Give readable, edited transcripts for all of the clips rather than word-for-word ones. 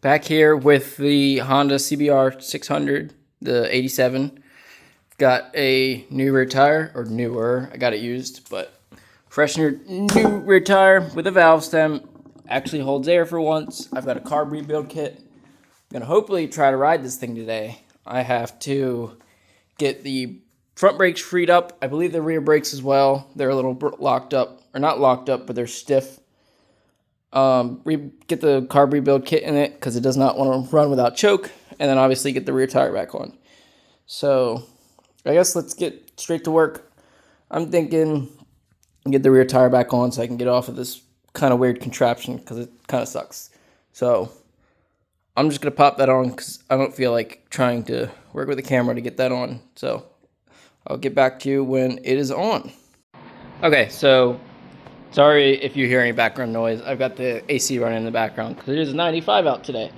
Back here with the Honda CBR600, the 87. Got a new rear tire, or newer. I got it used, but fresh new rear tire with a valve stem. Actually holds air for once. I've got a carb rebuild kit. I'm going to hopefully try to ride this thing today. I have to get the front brakes freed up. I believe the rear brakes as well. They're a little locked up, or not locked up, but they're stiff. Get the carb rebuild kit in it because it does not want to run without choke, and then obviously get the rear tire back on. So I guess let's get straight to work. I'm thinking get the rear tire back on so I can get off of this kind of weird contraption because it kind of sucks. So I'm just going to pop that on because I don't feel like trying to work with the camera to get that on. So I'll get back to you when it is on. Okay, so sorry if you hear any background noise. I've got the AC running in the background because it is 95 out today.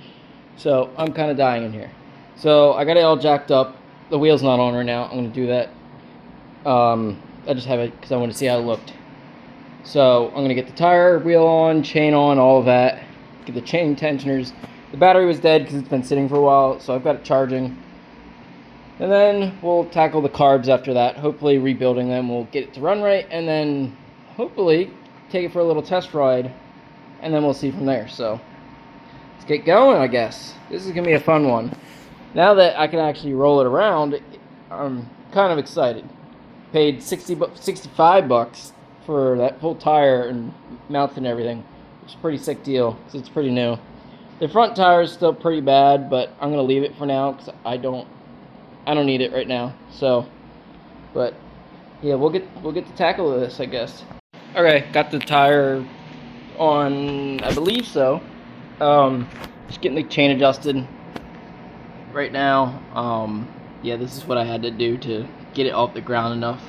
So I'm kind of dying in here. So I got it all jacked up. The wheel's not on right now. I'm going to do that. I just have it because I want to see how it looked. So I'm going to get the tire, wheel on, chain on, all of that. Get the chain tensioners. The battery was dead because it's been sitting for a while, so I've got it charging. And then we'll tackle the carbs after that. Hopefully rebuilding them will get it to run right, and then hopefully take it for a little test ride, and then we'll see from there. So let's get going, I guess. This is going to be a fun one. Now that I can actually roll it around, I'm kind of excited. Paid 65 bucks for that full tire and mounts and everything, which is a pretty sick deal because it's pretty new. The front tire is still pretty bad, but I'm gonna leave it for now because I don't need it right now. So, but yeah, we'll get to tackle this, I guess. Okay, got the tire on, I believe so. Just getting the chain adjusted right now. Yeah, this is what I had to do to get it off the ground enough.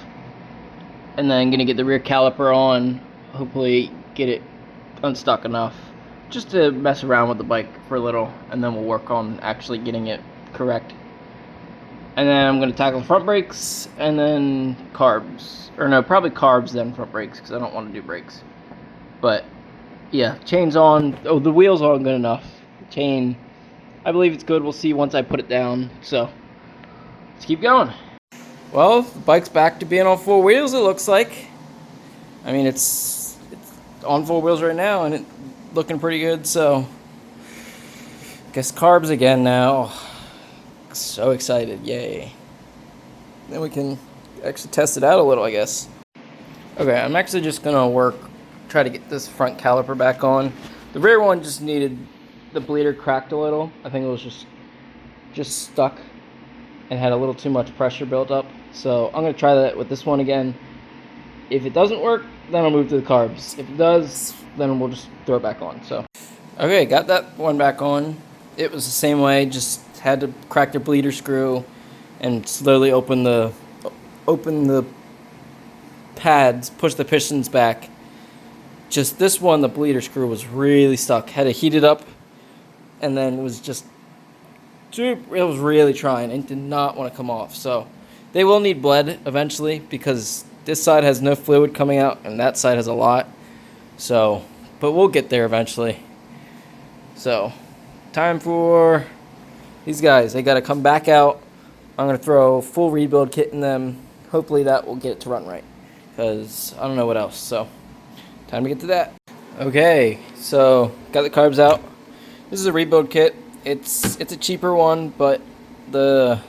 And then I'm gonna get the rear caliper on, hopefully get it unstuck enough just to mess around with the bike for a little, and then we'll work on actually getting it correct. And then I'm gonna tackle front brakes and then carbs, or no, probably carbs then front brakes because I don't want to do brakes. But yeah, chain's on. Oh, the wheel's on good enough. Chain, I believe it's good. We'll see once I put it down. So let's keep going. Well, the bike's back to being on four wheels, it looks like. I mean, it's on four wheels right now, and it's looking pretty good, so guess carbs again now. So excited, yay. Then we can actually test it out a little, I guess. Okay, I'm actually just gonna try to get this front caliper back on. The rear one just needed, the bleeder cracked a little. I think it was just stuck and had a little too much pressure built up. So I'm going to try that with this one again. If it doesn't work, then I'll move to the carbs. If it does, then we'll just throw it back on. So, okay, got that one back on. It was the same way, just had to crack the bleeder screw and slowly open the pads, push the pistons back. Just this one, the bleeder screw was really stuck. Had to heat it up, and then it was really trying and did not want to come off. So they will need bled eventually because this side has no fluid coming out and that side has a lot. So, but we'll get there eventually. So, time for these guys. They got to come back out. I'm going to throw a full rebuild kit in them. Hopefully that will get it to run right because I don't know what else. So, time to get to that. Okay, so got the carbs out. This is a rebuild kit. It's a cheaper one, but the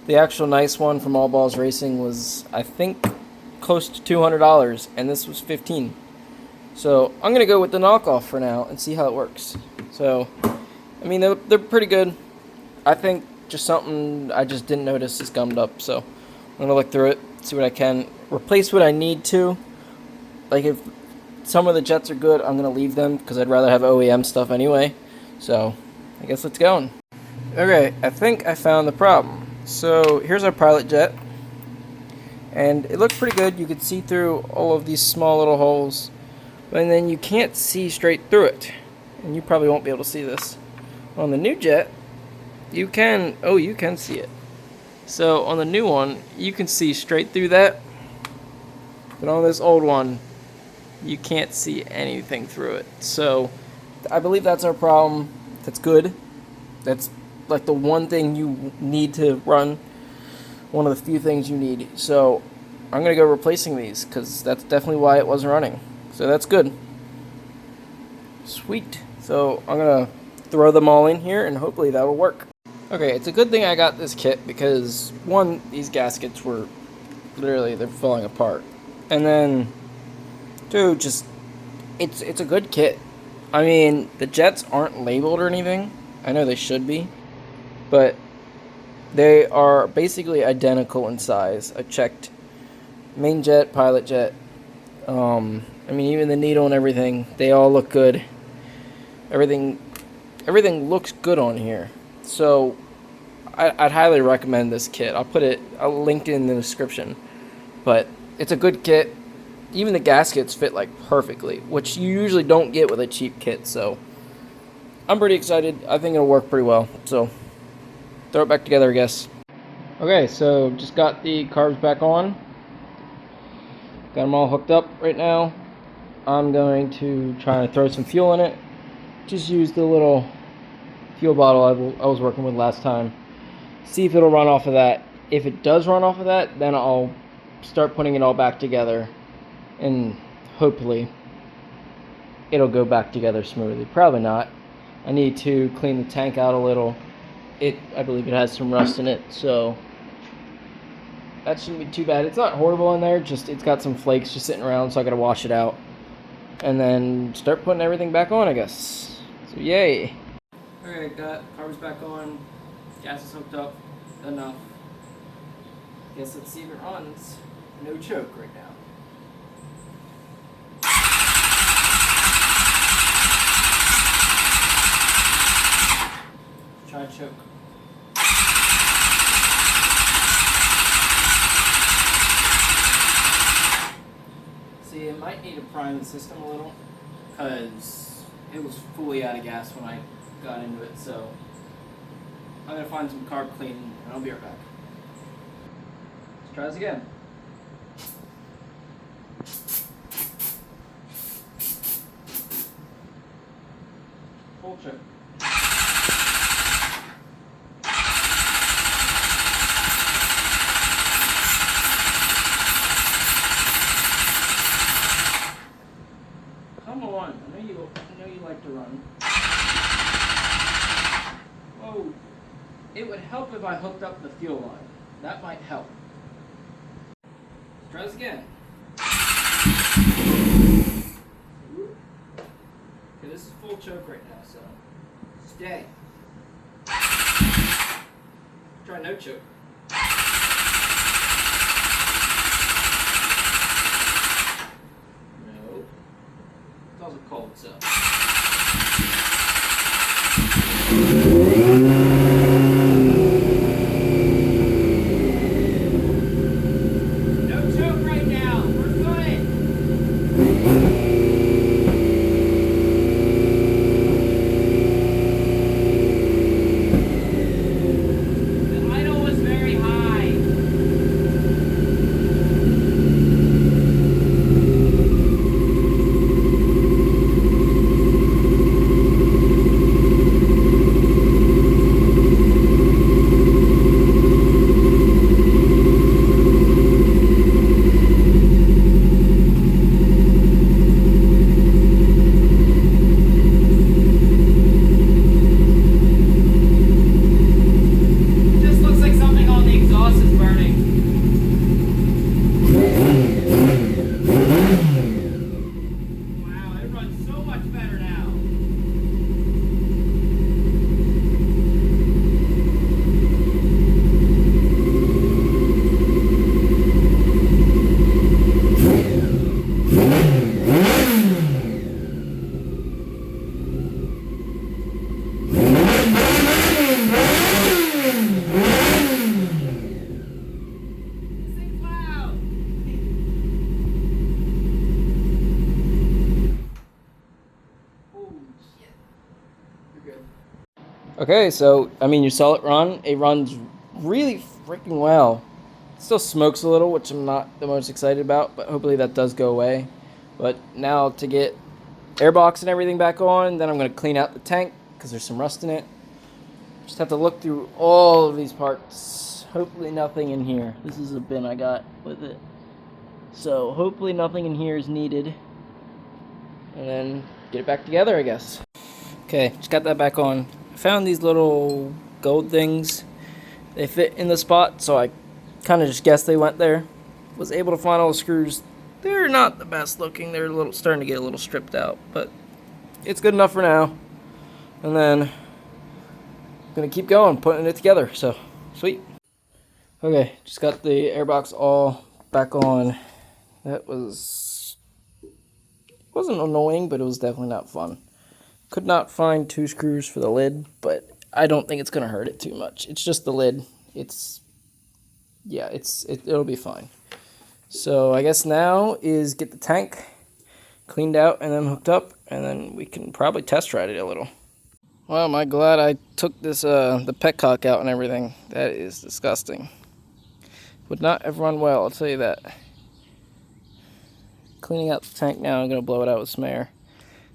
actual nice one from All Balls Racing was, I think, close to $200, and this was $15. So I'm gonna go with the knockoff for now and see how it works. So, I mean, they're pretty good. I think just something I just didn't notice is gummed up. So I'm gonna look through it, see what I can replace what I need to. Like if some of the jets are good, I'm gonna leave them because I'd rather have OEM stuff anyway. So I guess let's go. Okay, I think I found the problem. So here's our pilot jet, and it looked pretty good. You could see through all of these small little holes, and then you can't see straight through it, and you probably won't be able to see this. On the new jet, you can see it. So on the new one, you can see straight through that, but on this old one, you can't see anything through it. So I believe that's our problem. That's good. That's like the one thing you need to run. One of the few things you need. So I'm going to go replacing these because that's definitely why it wasn't running. So that's good. Sweet. So I'm going to throw them all in here and hopefully that will work. Okay, it's a good thing I got this kit because, one, these gaskets were literally, they're falling apart. And then, two, just, it's a good kit. I mean, the jets aren't labeled or anything. I know they should be. But they are basically identical in size. I checked main jet, pilot jet. I mean, even the needle and everything, they all look good. Everything looks good on here. So I'd highly recommend this kit. I'll link it in the description. But it's a good kit. Even the gaskets fit like perfectly, which you usually don't get with a cheap kit. So I'm pretty excited. I think it'll work pretty well. So throw it back together, I guess. Okay, so just got the carbs back on. Got them all hooked up right now. I'm going to try to throw some fuel in it. Just use the little fuel bottle I was working with last time. See if it'll run off of that. If it does run off of that, then I'll start putting it all back together. And hopefully it'll go back together smoothly. Probably not. I need to clean the tank out a little. I believe it has some rust in it, so that shouldn't be too bad. It's not horrible in there, just it's got some flakes just sitting around, so I gotta wash it out. And then start putting everything back on, I guess. So yay. Alright, got carbs back on, gas is hooked up, enough. Guess let's see if it runs. No choke right now. Try choke. See, it might need to prime the system a little because it was fully out of gas when I got into it. So I'm gonna find some carb clean and I'll be right back. Let's try this again. Full choke. Come on, I know you like to run. Whoa, it would help if I hooked up the fuel line. That might help. Let's try this again. Okay, this is full choke right now, so stay. Try no choke. It's also cold, so. No choke right now. We're good. The idle was very high. Okay, so, I mean, you saw it run. It runs really freaking well. It still smokes a little, which I'm not the most excited about, but hopefully that does go away. But now to get airbox and everything back on, then I'm going to clean out the tank, because there's some rust in it. Just have to look through all of these parts. Hopefully nothing in here. This is a bin I got with it. So hopefully nothing in here is needed. And then get it back together, I guess. Okay, just got that back on. I found these little gold things. They fit in the spot, so I kind of just guessed they went there. Was able to find all the screws. They're not the best looking. They're starting to get a little stripped out, but it's good enough for now. And then I'm gonna keep going, putting it together. So sweet. Okay, just got the airbox all back on. That wasn't annoying, but it was definitely not fun. Could not find 2 screws for the lid, but I don't think it's gonna hurt it too much. It's just the lid. It'll be fine. So I guess now is get the tank cleaned out and then hooked up, and then we can probably test ride it a little. Well, am I glad I took this the petcock out and everything. That is disgusting. Would not have run well, I'll tell you that. Cleaning out the tank now. I'm gonna blow it out with some air.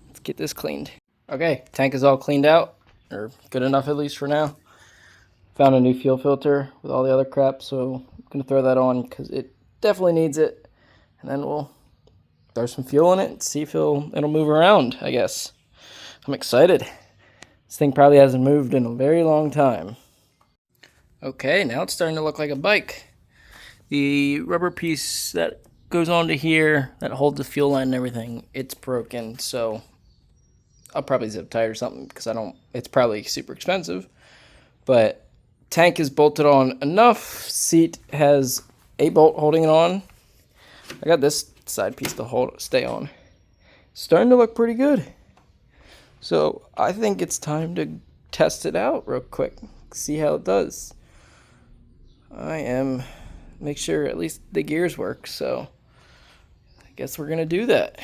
Let's get this cleaned. Okay, tank is all cleaned out, or good enough at least for now. Found a new fuel filter with all the other crap, so I'm gonna throw that on because it definitely needs it. And then we'll throw some fuel in it and see if it'll move around, I guess. I'm excited. This thing probably hasn't moved in a very long time. Okay, now it's starting to look like a bike. The rubber piece that goes onto here that holds the fuel line and everything, it's broken, so I'll probably zip tie it or something because it's probably super expensive. But tank is bolted on enough. Seat has a bolt holding it on. I got this side piece to stay on. Starting to look pretty good. So I think it's time to test it out real quick. See how it does. Make sure at least the gears work, so I guess we're gonna do that.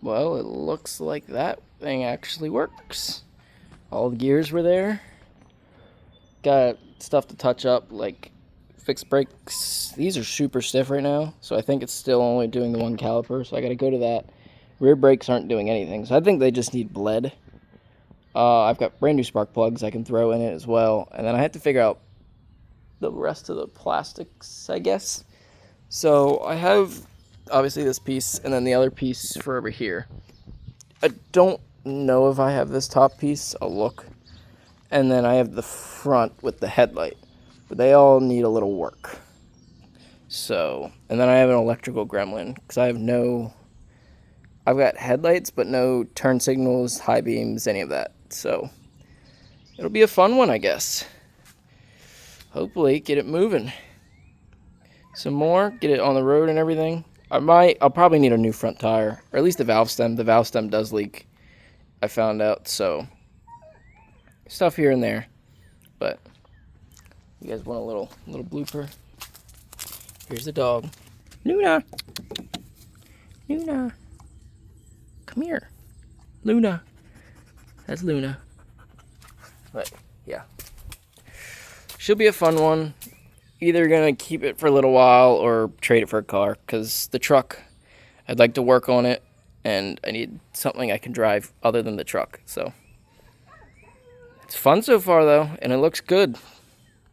Well, it looks like that thing actually works. All the gears were there. Got stuff to touch up, like fixed brakes. These are super stiff right now, so I think it's still only doing the 1 caliper, so I gotta go to that. Rear brakes aren't doing anything, so I think they just need bled. I've got brand new spark plugs I can throw in it as well, and then I have to figure out the rest of the plastics, I guess. So I have obviously this piece and then the other piece for over here. I don't know if I have this top piece. I'll look. And then I have the front with the headlight, but they all need a little work. So, and then I have an electrical gremlin because I've got headlights but no turn signals, high beams, any of that. So it'll be a fun one, I guess. Hopefully get it moving some more, get it on the road and everything. I'll probably need a new front tire, or at least the valve stem. The valve stem does leak, I found out, so stuff here and there. But you guys want a little blooper? Here's the dog. Luna! Luna! Come here. Luna. That's Luna. But yeah. She'll be a fun one. Either gonna keep it for a little while or trade it for a car, because the truck, I'd like to work on it, and I need something I can drive other than the truck. So it's fun so far though, and it looks good.